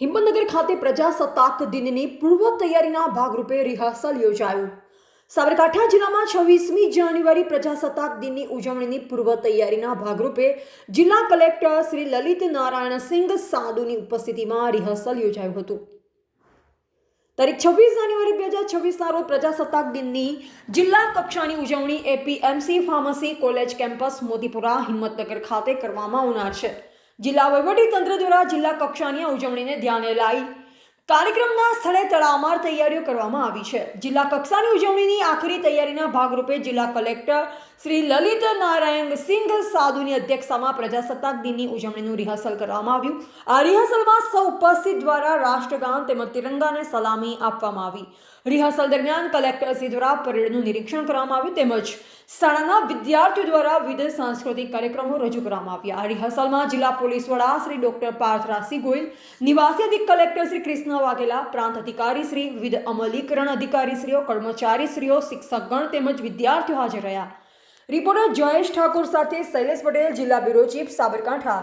હિંમતનગર ખાતે પ્રજાસત્તાક દિનની પૂર્વ તૈયારીના ભાગરૂપે રિહર્સલ યોજાયું. સાબરકાંઠા જિલ્લામાં 26મી જાન્યુઆરી પ્રજાસત્તાક દિનની ઉજવણીની પૂર્વ તૈયારીના ભાગરૂપે જિલ્લા કલેક્ટર શ્રી લલિત નારાયણ સિંઘ સાધુની ઉપસ્થિતિમાં રિહર્સલ યોજાયું હતું. તારીખ 26 જાન્યુઆરી 2026ના રોજ પ્રજાસત્તાક દિનની જિલ્લા કક્ષાની ઉજવણી APMC pharmacy college campus Motipura Himmatnagar ખાતે કરવામાં આવનાર છે. જિલ્લા વહીવટીતંત્ર દ્વારા જિલ્લા કક્ષાની ઉજવણીને ધ્યાને લઈ કાર્યક્રમના સ્થળે તડામાર તૈયારીઓ કરવામાં આવી છે. જિલ્લા કક્ષાની ઉજવણીની આખરી તૈયારીના ભાગરૂપે જિલ્લા કલેક્ટર શ્રી લલિત નારાયણ સિંઘ સાધુની અધ્યક્ષતામાં પ્રજાસત્તાક દિનની ઉજવણીનું રિહર્સલ કરવામાં આવ્યું. આ રિહર્સલમાં સૌ ઉપસ્થિત દ્વારા રાષ્ટ્રગાન તેમજ તિરંગાને સલામી આપવામાં આવી. રિહર્સલ દરમિયાન કલેક્ટરશ્રી દ્વારા પરેડનું નિરીક્ષણ કરવામાં આવ્યું તેમજ શાળાના વિદ્યાર્થીઓ દ્વારા વિવિધ સાંસ્કૃતિક કાર્યક્રમો રજૂ કરવામાં આવ્યા. આ રિહર્સલમાં જિલ્લા પોલીસ વડા શ્રી ડોક્ટર પાર્થરાજસિંહ ગોહિલ, નિવાસી અધિક કલેક્ટર શ્રી કૃષ્ણ વાઘેલા, પ્રાંત અધિકારી શ્રી, વિવિધ અમલીકરણ અધિકારીશ્રીઓ, કર્મચારીશ્રીઓ, શિક્ષકગણ તેમજ વિદ્યાર્થીઓ હાજર રહ્યા. રિપોર્ટર જયેશ ઠાકોર સાથે શૈલેષ પટેલ, જિલ્લા બ્યુરો ચીફ, સાબરકાંઠા.